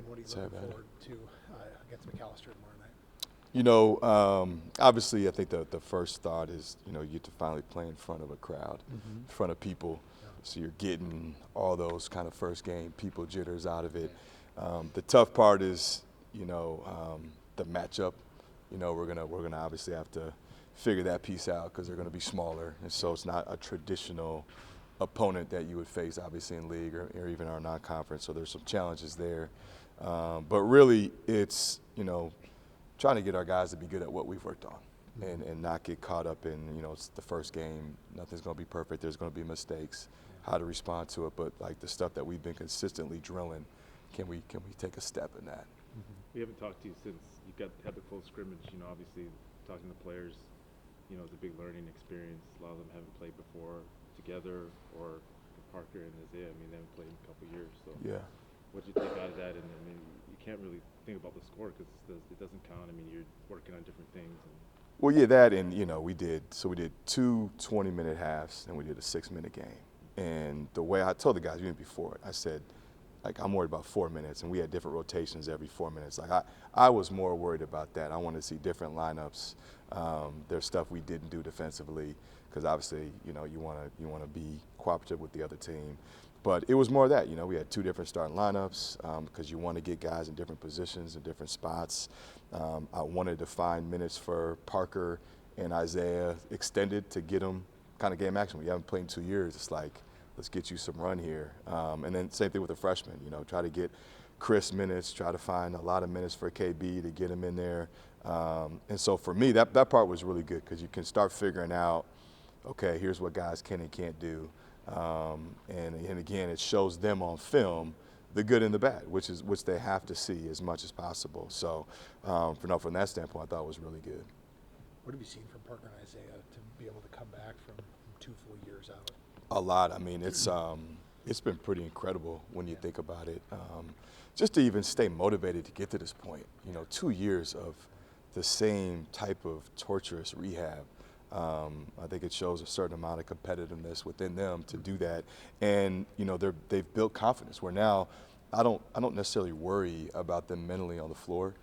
been? What are you looking forward to against McAllister tomorrow night? Obviously, I think the first thought is, you get to finally play in front of a crowd, in front of people. Yeah. So you're getting all those kind of first game people jitters out of it. The tough part is, the matchup. We're gonna obviously have to figure that piece out because they're going to be smaller, and so it's not a traditional opponent that you would face, obviously, in league or even our non-conference. So there's some challenges there, but really, it's trying to get our guys to be good at what we've worked on, and not get caught up in it's the first game. Nothing's going to be perfect. There's going to be mistakes. How to respond to it, but like the stuff that we've been consistently drilling, can we take a step in that? We haven't talked to you since you had the close scrimmage. Obviously talking to players, it's a big learning experience. A lot of them haven't played before together, or Parker and Isaiah. They haven't played in a couple of years. So Yeah. what did you take out of that? And you can't really think about the score because it doesn't count. You're working on different things. Well, yeah, that, and we did 2 20-minute halves, and we did a 6-minute game. And the way I told the guys even before it, I said, I'm worried about 4 minutes, and we had different rotations every 4 minutes. I was more worried about that. I wanted to see different lineups. There's stuff we didn't do defensively because obviously, you want to be cooperative with the other team. But it was more of that. We had 2 different starting lineups because you want to get guys in different positions and different spots. I wanted to find minutes for Parker and Isaiah extended to get them kind of game action. We haven't played in 2 years. It's like, let's get you some run here. And then same thing with the freshmen, try to get Chris minutes, try to find a lot of minutes for KB to get him in there. And so for me, that part was really good because you can start figuring out, okay, here's what guys can and can't do. And again, it shows them on film the good and the bad, which they have to see as much as possible. So from that standpoint, I thought it was really good. What have you seen from Parker and Isaiah to be able to come back from 2 full years out? A lot. It's been pretty incredible when you think about it. Just to even stay motivated to get to this point. 2 years of the same type of torturous rehab. I think it shows a certain amount of competitiveness within them to do that, and they've built confidence. Where now, I don't necessarily worry about them mentally on the floor,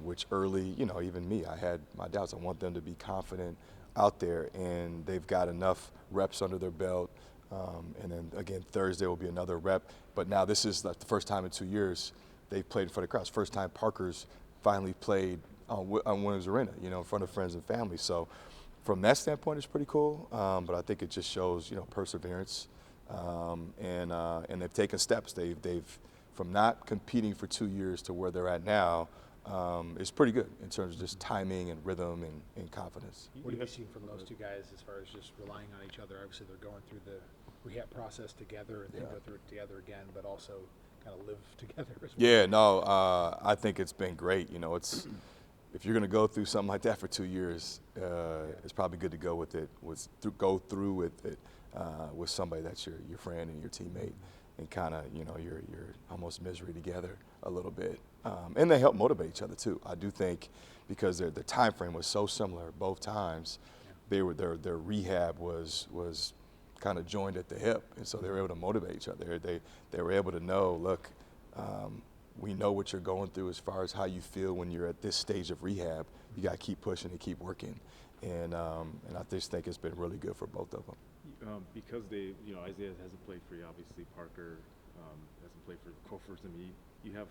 which early, even me, I had my doubts. I want them to be confident out there, and they've got enough reps under their belt. And then again, Thursday will be another rep. But now this is like the first time in 2 years they've played in front of crowds. First time Parker's finally played on Williams Arena, in front of friends and family. So from that standpoint, it's pretty cool. But I think it just shows, perseverance, and they've taken steps. They've from not competing for 2 years to where they're at now. Is pretty good in terms of just timing and rhythm and confidence. What have you seen from those 2 guys as far as just relying on each other? Obviously, they're going through the rehab process together, and they go through it together again, but also kind of live together as well. Yeah, no, I think it's been great. It's if you're going to go through something like that for 2 years, it's probably good to go with it. Go through with it with somebody that's your friend and your teammate, and kind of your almost misery together a little bit. And they help motivate each other too. I do think because their time frame was so similar both times, their rehab was kind of joined at the hip, and so they were able to motivate each other. They were able to know, look, we know what you're going through as far as how you feel when you're at this stage of rehab. You got to keep pushing and keep working, and I just think it's been really good for both of them. Because Isaiah hasn't played for you, obviously Parker hasn't played for the Gophers. You have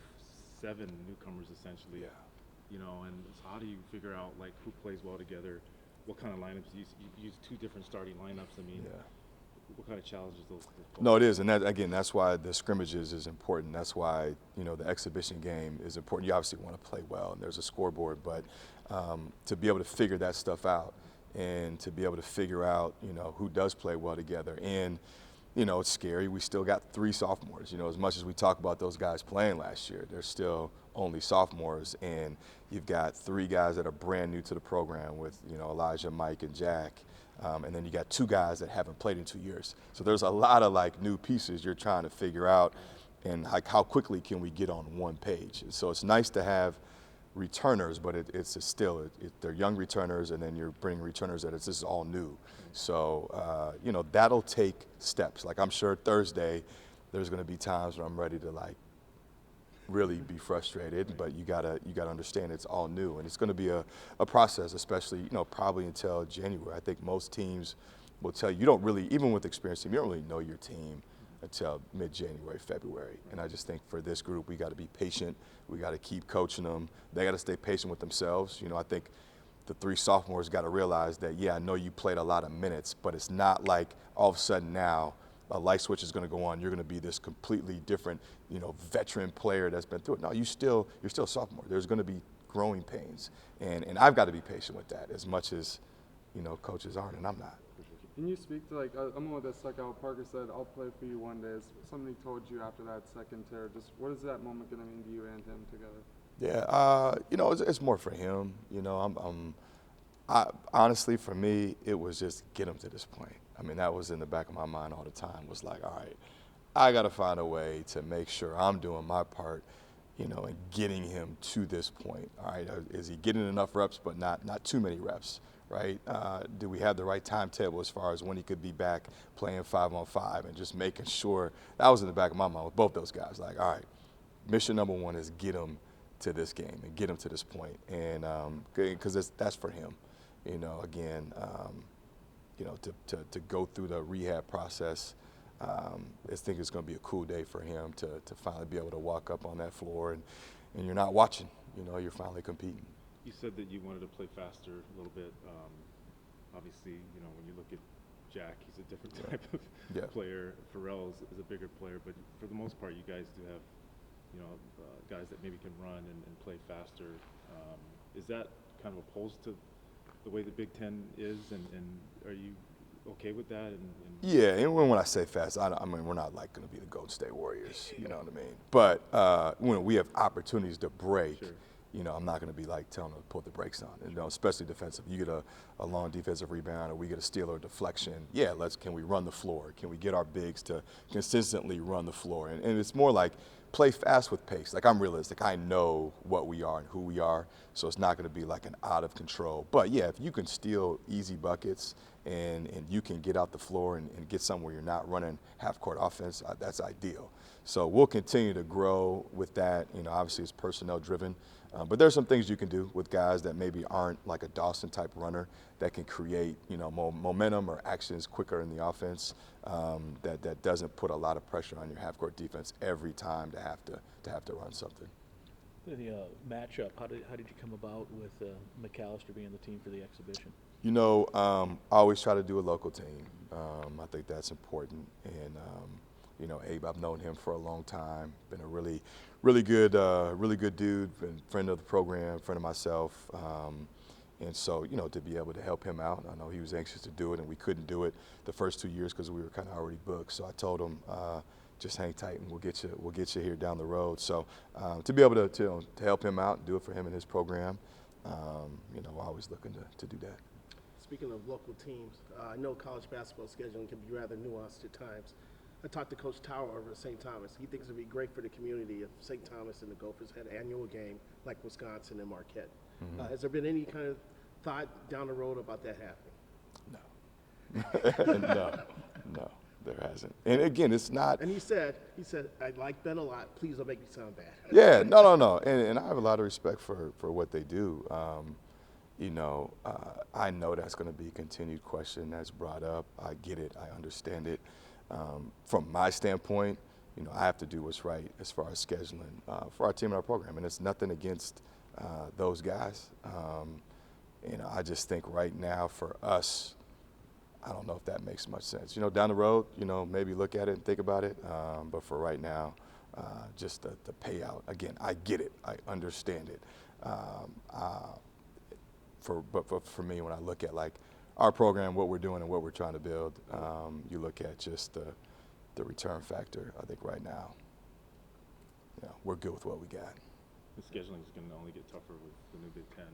7 newcomers essentially. Yeah. And so how do you figure out who plays well together? What kind of lineups? You use 2 different starting lineups. Yeah. What kind of challenges those? No, it is, and that's why the scrimmages is important. That's why the exhibition game is important. You obviously want to play well, and there's a scoreboard, but to be able to figure that stuff out, and to be able to figure out who does play well together, and it's scary. We still got 3 sophomores. As much as we talk about those guys playing last year, they're still only sophomores, and you've got 3 guys that are brand new to the program with Elijah, Mike, and Jack. And then you got 2 guys that haven't played in 2 years. So there's a lot of new pieces you're trying to figure out, and how quickly can we get on one page. And so it's nice to have returners, but it's still they're young returners, and then you're bringing returners that this is all new. So that'll take steps. I'm sure Thursday there's going to be times when I'm ready to really be frustrated, but you gotta understand it's all new, and it's going to be a process, especially probably until January. I think most teams will tell you don't really, even with experienced team, you don't really know your team until mid-January, February. And I just think for this group, we got to be patient. We got to keep coaching them. They got to stay patient with themselves. I think the 3 sophomores got to realize that, yeah, I know you played a lot of minutes, but it's not like all of a sudden now a light switch is going to go on. You're going to be this completely different, veteran player that's been through it. No, you're still a sophomore. There's going to be growing pains, and I've got to be patient with that as much as, coaches aren't, and I'm not. Can you speak to, I'm the one that stuck out. Parker said, "I'll play for you one day." Is something he told you after that second tear? Just what is that moment going to mean to you and him together? Yeah, it's more for him. Honestly, for me, it was just get him to this point. I mean, that was in the back of my mind all the time. Was like, all right, I got to find a way to make sure I'm doing my part, and getting him to this point. All right, is he getting enough reps, but not too many reps? Right? Do we have the right timetable as far as when he could be back playing 5-on-5, and just making sure that was in the back of my mind with both those guys. Like, all right, mission number 1 is get him to this game and get him to this point, and because that's for him. Again, to go through the rehab process. I think it's going to be a cool day for him to finally be able to walk up on that floor, and you're not watching. You're finally competing. You said that you wanted to play faster a little bit. Obviously, when you look at Jack, he's a different type of player. Pharrell is a bigger player, but for the most part, you guys do have, guys that maybe can run and play faster. Is that kind of opposed to the way the Big Ten is, and are you okay with that? Yeah, and when I say fast, I mean we're not like going to be the Golden State Warriors, you know what I mean? But when we have opportunities to break. Sure. I'm not going to be like telling them to put the brakes on, especially defensive. You get a long defensive rebound, or we get a steal or deflection. Yeah, can we run the floor? Can we get our bigs to consistently run the floor? And it's more like play fast with pace. Like, I'm realistic. I know what we are and who we are, so it's not going to be like an out of control. But yeah, if you can steal easy buckets and you can get out the floor and get somewhere you're not running half-court offense, that's ideal. So we'll continue to grow with that. Obviously it's personnel driven. But there's some things you can do with guys that maybe aren't like a Dawson type runner that can create, momentum or actions quicker in the offense. That doesn't put a lot of pressure on your half-court defense every time to have to run something. The matchup, how did you come about with McAllister being the team for the exhibition? I always try to do a local team. I think that's important. And Abe, I've known him for a long time. Been a really good dude. Been a friend of the program, friend of myself. And so, to be able to help him out, I know he was anxious to do it, and we couldn't do it the first 2 years because we were kind of already booked. So I told him, just hang tight, and we'll get you here down the road. So to be able to help him out and do it for him and his program, always looking to do that. Speaking of local teams, I know college basketball scheduling can be rather nuanced at times. I talked to Coach Tower over at St. Thomas. He thinks it would be great for the community if St. Thomas and the Gophers had an annual game like Wisconsin and Marquette. Mm-hmm. Has there been any kind of thought down the road about that happening? No, there hasn't. And again, it's not. And he said, I like Ben a lot. Please don't make me sound bad. Yeah, no. And I have a lot of respect for what they do. I know that's going to be a continued question that's brought up. I get it. I understand it. From my standpoint, I have to do what's right as far as scheduling for our team and our program. And it's nothing against those guys. I just think right now for us, I don't know if that makes much sense. Down the road, maybe look at it and think about it. But for right now, just the payout. Again, I get it. I understand it. But for me, when I look at like our program, what we're doing and what we're trying to build, you look at just the return factor. I think right now, we're good with what we got. The scheduling is going to only get tougher with the new Big Ten.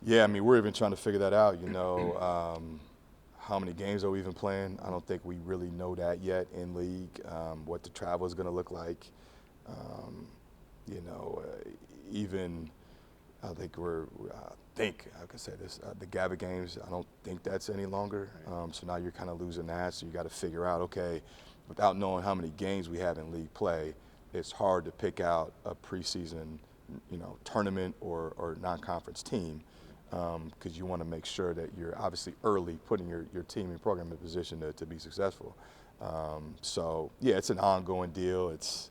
Yeah, I mean, we're even trying to figure that out. How many games are we even playing? I don't think we really know that yet in league. What the travel is going to look like. Even I think I could say this, the Gavitt games, I don't think that's any longer. So now you're kind of losing that. So you got to figure out, okay, without knowing how many games we have in league play, it's hard to pick out a preseason, tournament or non-conference team because you want to make sure that you're obviously early putting your team and program in a position to be successful. So, yeah, it's an ongoing deal. It's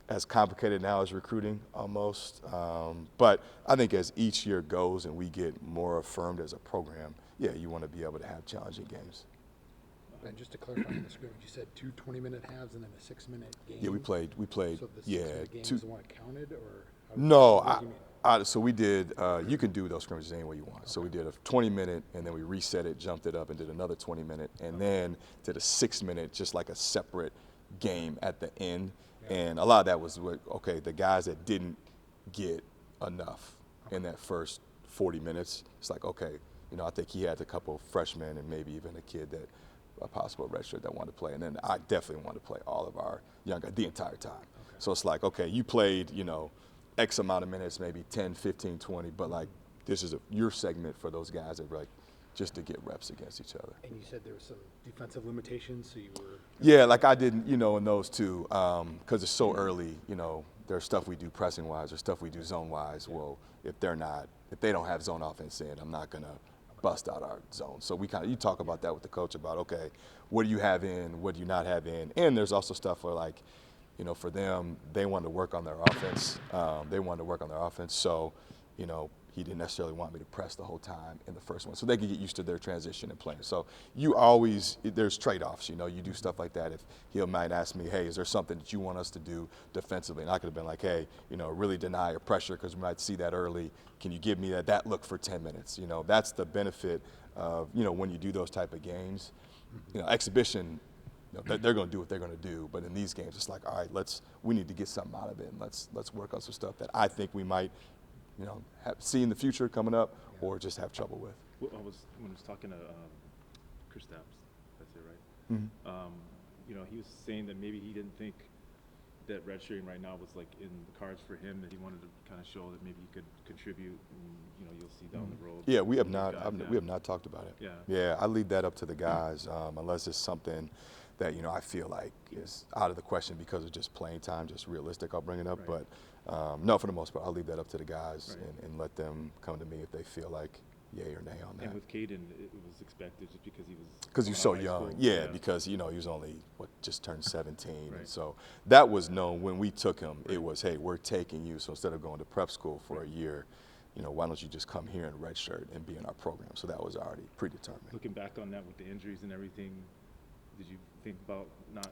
as complicated now as recruiting almost. But I think as each year goes and we get more affirmed as a program, yeah, you want to be able to have challenging games. And just to clarify on the scrimmage, you said 2 20-minute halves and then a 6-minute game. Yeah, we played. So the 6-minute game is the one counted, or No, what do you mean? so we did. You can do those scrimmages any way you want. So we did a 20-minute, and then we reset it, jumped it up, and did another 20-minute, and then did a 6-minute, just like a separate game at the end. And a lot of that was the guys that didn't get enough in that first 40 minutes. It's like, okay, I think he had a couple of freshmen and maybe even a kid that a possible redshirt that wanted to play, and then I definitely wanted to play all of our young guys the entire time. Okay. So it's like, okay, you played, X amount of minutes, maybe 10, 15, 20, but like this is your segment for those guys that like just to get reps against each other. And you said there were some defensive limitations, so you were. Yeah, like I didn't, in those two, because it's so early. There's stuff we do pressing wise, there's stuff we do zone wise. Well, if they don't have zone offense in, I'm not gonna bust out our zone. So you talk about that with the coach about, okay, what do you have in, what do you not have in, and there's also stuff where like, for them, they wanted to work on their offense. So, he didn't necessarily want me to press the whole time in the first one. So they could get used to their transition and playing. So there's trade-offs, you do stuff like that. If he might ask me, hey, is there something that you want us to do defensively? And I could have been like, hey, really deny your pressure because we might see that early. Can you give me that look for 10 minutes? That's the benefit of, when you do those type of games. Exhibition, they're going to do what they're going to do, but in these games, it's like, all right, we need to get something out of it, and let's work on some stuff that I think we might, see in the future coming up, or just have trouble with. Well, when I was talking to Chris Stapps, that's it, right? Mm-hmm. He was saying that maybe he didn't think that redshirting right now was like in the cards for him, that he wanted to kind of show that maybe he could contribute, and you'll see down the road. Yeah, we have not. We have not talked about it. Yeah. Yeah, I leave that up to the guys, unless it's something that I feel like is out of the question because of just playing time, just realistic. I'll bring it up, Right. but no, for the most part, I'll leave that up to the guys Right. and let them come to me if they feel like yay or nay on that. And with Caden, it was expected just because he was. Because he's so coming out of high young, school. yeah. Because he was only just turned 17, Right. and so that was known when we took him. It was, hey, we're taking you. So instead of going to prep school for a year, why don't you just come here in redshirt and be in our program? So that was already predetermined. Looking back on that with the injuries and everything, did you think about not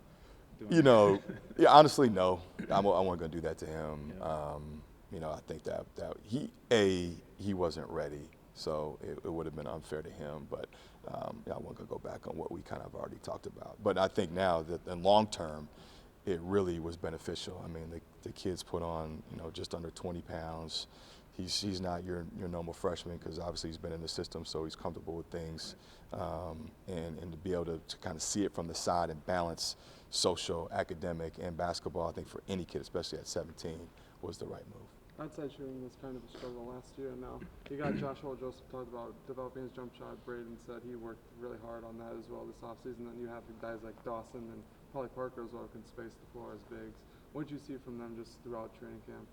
doing Yeah, honestly, no. I wasn't going to do that to him. Yeah. I think that he wasn't ready, so it would have been unfair to him. But I wasn't going to go back on what we kind of already talked about. But I think now that in long term, it really was beneficial. I mean, the kid's put on, just under 20 pounds. He's not your normal freshman because obviously he's been in the system, so he's comfortable with things. And to be able to kind of see it from the side and balance social, academic, and basketball, I think for any kid, especially at 17, was the right move. Outside shooting was kind of a struggle last year. Now you got Joshua Joseph talked about developing his jump shot. Braden said he worked really hard on that as well this offseason. Then you have guys like Dawson and probably Parker as well who can space the floor as bigs. What did you see from them just throughout training camp?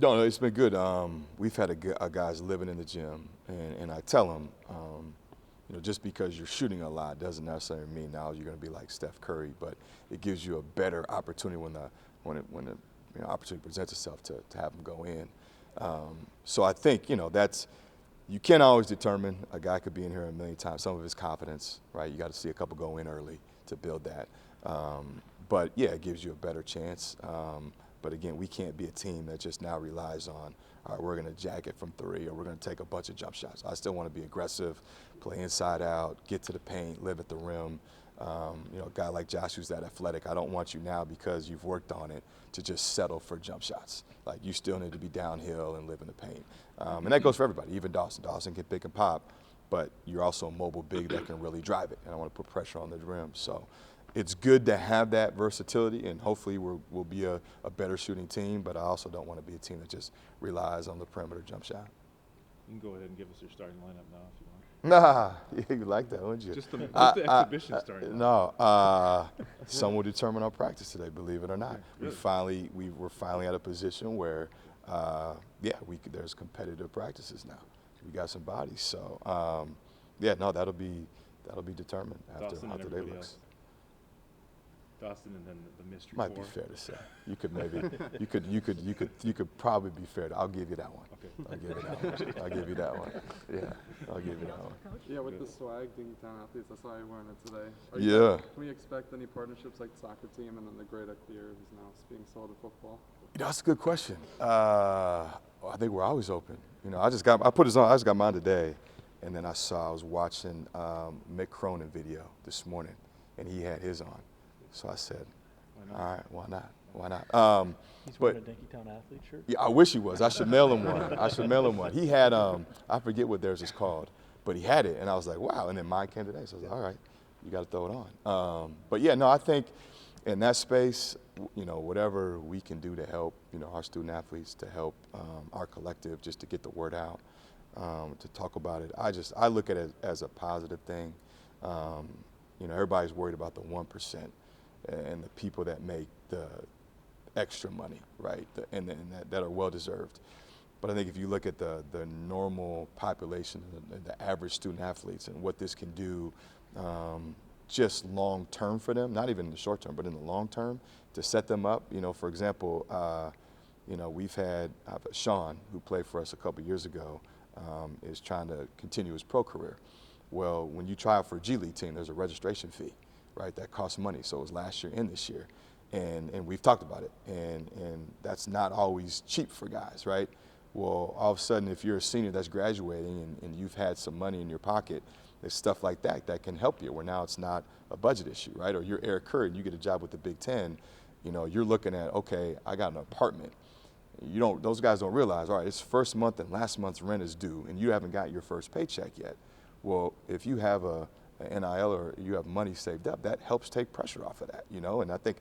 No, it's been good. We've had a guys living in the gym, and I tell them, just because you're shooting a lot doesn't necessarily mean now you're going to be like Steph Curry, but it gives you a better opportunity when the opportunity presents itself to have them go in. So I think you can't always determine. A guy could be in here a million times. Some of his confidence, right? You got to see a couple go in early to build that. But yeah, it gives you a better chance. But again, we can't be a team that just now relies on, all right, we're going to jack it from three or we're going to take a bunch of jump shots. I still want to be aggressive, play inside out, get to the paint, live at the rim. A guy like Josh who's that athletic, I don't want you now because you've worked on it to just settle for jump shots. Like you still need to be downhill and live in the paint. And that goes for everybody, even Dawson. Dawson can pick and pop, but you're also a mobile big that can really drive it. And I want to put pressure on the rim. So it's good to have that versatility, and hopefully we'll be a better shooting team, but I also don't want to be a team that just relies on the perimeter jump shot. You can go ahead and give us your starting lineup now if you want. Nah, yeah, you like that, wouldn't you? Just the exhibition starting. No, some will determine our practice today. Believe it or not, really? we're finally at a position where, yeah, there's competitive practices now. We got some bodies, so yeah, no, that'll be determined after Dawson how and today everybody looks. else. Dawson and then the mystery Might four. be fair to say. You could maybe, you could probably be fair. I'll give you that one. Okay. I'll give you that one. I'll give you that one. Yeah, I'll give you that one. Yeah, with the swag, Dingytown athletes, I saw you wearing it today. Yeah. Can we expect any partnerships like the soccer team and then the Great Clear who's now being sold to football? That's a good question. I think we're always open. You know, I just got mine today, and then I was watching Mick Cronin video this morning, and he had his on. So I said, all right, why not? Why not? He's wearing a Dinkytown athlete shirt? Yeah, I wish he was. I should mail him one. He had, I forget what theirs is called, but he had it, and I was like, wow. And then mine came today, so I was like, all right, you got to throw it on. But yeah, no, I think in that space, you know, whatever we can do to help, you know, our student athletes, to help our collective, just to get the word out, to talk about it. I look at it as a positive thing. You know, everybody's worried about the 1% and the people that make the extra money, right? And that are well deserved. But I think if you look at the normal population, the average student athletes, and what this can do, just long term for them, not even in the short term, but in the long term, to set them up. You know, for example, you know, we've had Sean, who played for us a couple years ago, is trying to continue his pro career. Well, when you try out for a G League team, there's a registration fee, right? That costs money. So it was last year and this year. And we've talked about it. And that's not always cheap for guys, right? Well, all of a sudden, if you're a senior that's graduating and you've had some money in your pocket, there's stuff like that can help you, where now it's not a budget issue, right? Or you're Eric Curry and you get a job with the Big Ten, you know, you're looking at, okay, I got an apartment. Those guys don't realize, all right, it's first month and last month's rent is due, and you haven't got your first paycheck yet. Well, if you have an NIL or you have money saved up, that helps take pressure off of that, you know? And I think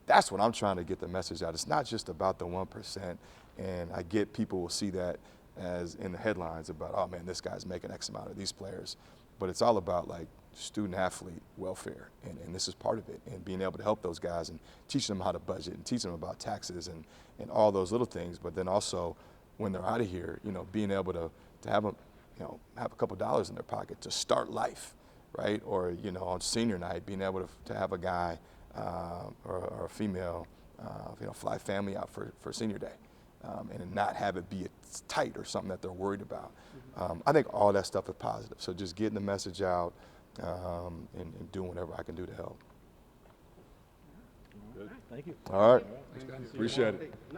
that's what I'm trying to get the message out. It's not just about the 1%, and I get people will see that as in the headlines about, oh man, this guy's making X amount of these players. But it's all about like student athlete welfare, and this is part of it, and being able to help those guys and teach them how to budget and teach them about taxes and all those little things. But then also when they're out of here, you know, being able to have them, you know, have a couple dollars in their pocket to start life, right? Or, you know, on senior night, being able to have a guy or a female, you know, fly family out for senior day, and not have it be tight or something that they're worried about. I think all that stuff is positive. So just getting the message out and doing whatever I can do to help. Thank you. All right. Thanks, Ben. Appreciate it.